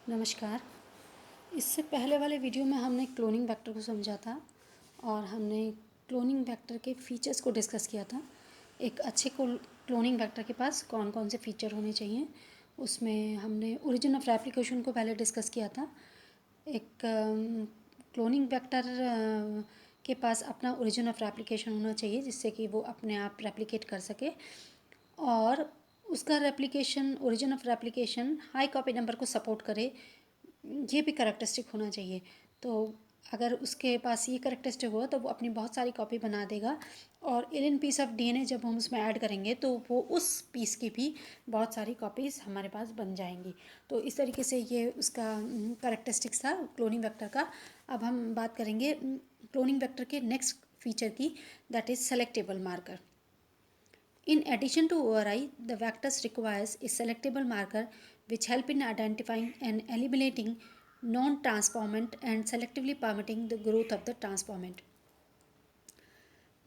नमस्कार। इससे पहले वाले वीडियो में हमने क्लोनिंग वेक्टर को समझा था और हमने क्लोनिंग वेक्टर के फीचर्स को डिस्कस किया था। एक अच्छे क्लोनिंग वेक्टर के पास कौन कौन से फीचर होने चाहिए, उसमें हमने ओरिजिन ऑफ रेप्लिकेशन को पहले डिस्कस किया था। एक क्लोनिंग वेक्टर के पास अपना ओरिजिन ऑफ रेप्लिकेशन होना चाहिए जिससे कि वो अपने आप रेप्लिकेट कर सके, और उसका replication, origin of replication high copy number को सपोर्ट करे, ये भी करेक्टरिस्टिक होना चाहिए। तो अगर उसके पास ये करेक्टरिस्टिक हुआ तो वो अपनी बहुत सारी कॉपी बना देगा, और एलियन पीस ऑफ डीएनए जब हम उसमें ऐड करेंगे तो वो उस पीस की भी बहुत सारी कॉपीज़ हमारे पास बन जाएंगी। तो इस तरीके से ये उसका करेक्टरिस्टिक्स था क्लोनिंग वेक्टर का। अब हम बात करेंगे क्लोनिंग वेक्टर के नेक्स्ट फीचर की, that is selectable marker. In addition to ORI, the vectors requires a selectable marker which help in identifying and eliminating non-transformant and selectively permitting the growth of the transformant.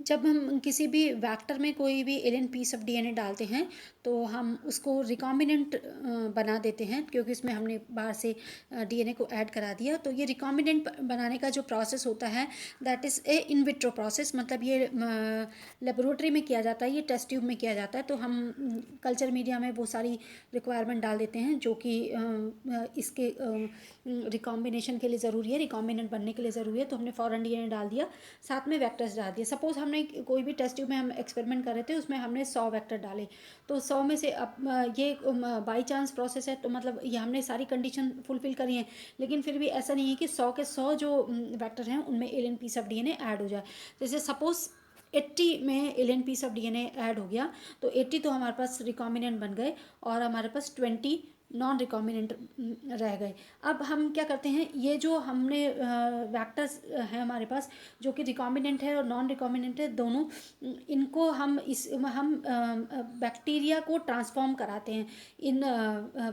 जब हम किसी भी vector में कोई भी alien piece of DNA डालते हैं तो हम उसको रिकॉम्बिनेंट बना देते हैं, क्योंकि इसमें हमने बाहर से डीएनए को ऐड करा दिया। तो ये रिकॉम्बिनेंट बनाने का जो प्रोसेस होता है that is a in vitro process, मतलब ये लेबोरेटरी में किया जाता है, ये टेस्ट ट्यूब में किया जाता है। तो हम कल्चर मीडिया में वो सारी रिक्वायरमेंट डाल देते हैं जो कि इसके रिकॉम्बिनेशन के लिए ज़रूरी है, रिकॉम्बिनेंट बनने के लिए ज़रूरी है। तो हमने फॉरेन डीएनए डाल दिया, साथ में वेक्टर्स डाल दिए। सपोज हमने कोई भी टेस्ट ट्यूब में हम एक्सपेरिमेंट कर रहे थे, उसमें हमने 100 वेक्टर डाले, तो 100 में से अब ये बाई चांस प्रोसेस है, तो मतलब ये हमने सारी कंडीशन फुलफिल करी हैं, लेकिन फिर भी ऐसा नहीं है कि 100 के 100 जो वेक्टर हैं उनमें alien piece of DNA add हो जाए। जैसे सपोज 80 में alien piece of DNA add हो गया, तो 80 तो हमारे पास रिकॉम्बिनेंट बन गए और हमारे पास 20 नॉन रिकॉम्बिनेंट रह गए। अब हम क्या करते हैं, ये जो हमने वेक्टर्स हैं हमारे पास जो कि रिकॉम्बिनेंट है और नॉन रिकॉम्बिनेंट है दोनों, इनको हम बैक्टीरिया को ट्रांसफॉर्म कराते हैं इन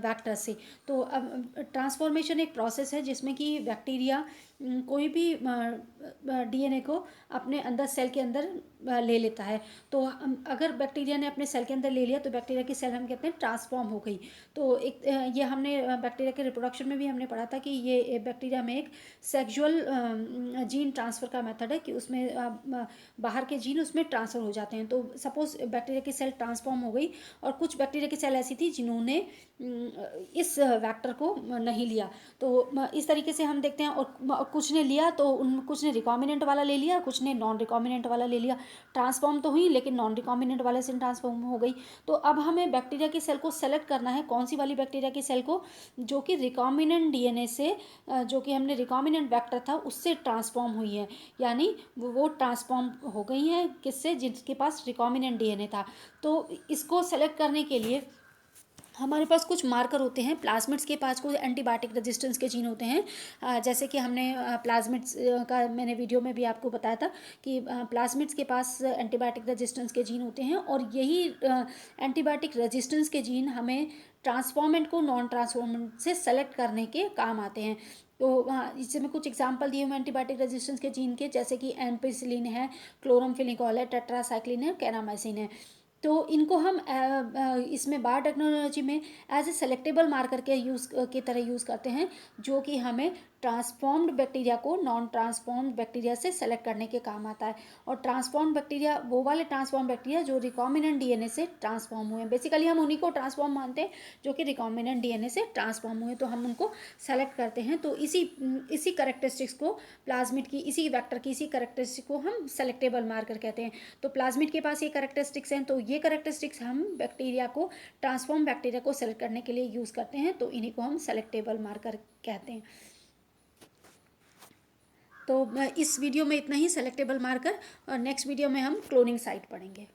वेक्टर से। तो अब ट्रांसफॉर्मेशन एक प्रोसेस है जिसमें कि बैक्टीरिया कोई भी डीएनए को अपने अंदर सेल के अंदर ले लेता है। तो अगर बैक्टीरिया ने अपने सेल के अंदर ले लिया तो बैक्टीरिया की सेल हम कहते हैं ट्रांसफॉर्म हो गई। तो एक ये हमने बैक्टीरिया के रिप्रोडक्शन में भी हमने पढ़ा था कि ये बैक्टीरिया में एक सेक्सुअल जीन ट्रांसफ़र का मेथड है कि उसमें बाहर के जीन उसमें ट्रांसफ़र हो जाते हैं। तो सपोज़ बैक्टीरिया की सेल ट्रांसफॉर्म हो गई और कुछ बैक्टीरिया की सेल ऐसी थी जिन्होंने इस वेक्टर को नहीं लिया। तो इस तरीके से हम देखते हैं, और कुछ ने लिया तो कुछ ने रिकॉम्बिनेंट वाला ले लिया, कुछ ने नॉन रिकॉम्बिनेंट वाला ले लिया। ट्रांसफॉर्म तो हुई लेकिन नॉन रिकॉम्बिनेंट वाले से ट्रांसफॉर्म हो गई। तो अब हमें बैक्टीरिया की सेल को सेलेक्ट करना है, कौन सी वाली बैक्टीरिया की सेल को, जो कि रिकॉम्बिनेंट डीएनए से, जो कि हमने रिकॉम्बिनेंट वेक्टर था उससे ट्रांसफॉर्म हुई है, यानी वो ट्रांसफॉर्म हो गई हैं किससे, जिसके पास रिकॉम्बिनेंट डीएनए था। तो इसको सेलेक्ट करने के लिए हमारे पास कुछ मार्कर होते हैं। प्लाज्मिड्स के पास कुछ एंटीबायोटिक रेजिस्टेंस के जीन होते हैं, जैसे कि हमने प्लाज्मिड्स का मैंने वीडियो में भी आपको बताया था कि प्लाज्मिड्स के पास एंटीबायोटिक रेजिस्टेंस के जीन होते हैं, और यही एंटीबायोटिक रेजिस्टेंस के जीन हमें ट्रांसफॉर्मेंट को नॉन ट्रांसफॉर्मेंट से सेलेक्ट करने के काम आते हैं। तो इससे मैं कुछ एग्जांपल दिए हुए एंटीबायोटिक रेजिस्टेंस के जीन के, जैसे कि एम्पिसिलिन है, क्लोरामफेनिकोल है, टेट्रासाइक्लिन है, कैरामाइसिन है। तो इनको हम इसमें बायोटेक्नोलॉजी में एज ए सेलेक्टेबल मार्कर के की तरह यूज़ करते हैं, जो कि हमें ट्रांसफॉर्म्ड बैक्टीरिया को नॉन ट्रांसफॉर्म्ड बैक्टीरिया से सेलेक्ट करने के काम आता है। और ट्रांसफॉर्म्ड बैक्टीरिया वो वाले ट्रांसफॉर्म बैक्टीरिया जो रिकॉम्बिनेंट डीएनए से ट्रांसफॉर्म हुए हैं। बेसिकली हम उन्हीं को ट्रांसफॉर्म मानते हैं जो कि रिकॉम्बिनेंट डीएनए से ट्रांसफॉर्म हुए, तो हम उनको सेलेक्ट करते हैं। तो इसी करेक्टरिस्टिक्स को, प्लाज्मिड की इसी वेक्टर की इसी करेक्टरिस्टिक को हम सेलेक्टेबल मार्कर कहते हैं। तो प्लाज्मिड के पास ये करेक्टरिस्टिक्स हैं, तो ये करेक्टरिस्टिक्स हम बैक्टीरिया को, ट्रांसफॉर्म बैक्टीरिया को सेलेक्ट करने के लिए यूज़ करते हैं, तो इन्हीं को हम सेलेक्टेबल मार्कर कहते हैं। तो इस वीडियो में इतना ही सेलेक्टेबल मार्कर, और नेक्स्ट वीडियो में हम क्लोनिंग साइट पढ़ेंगे।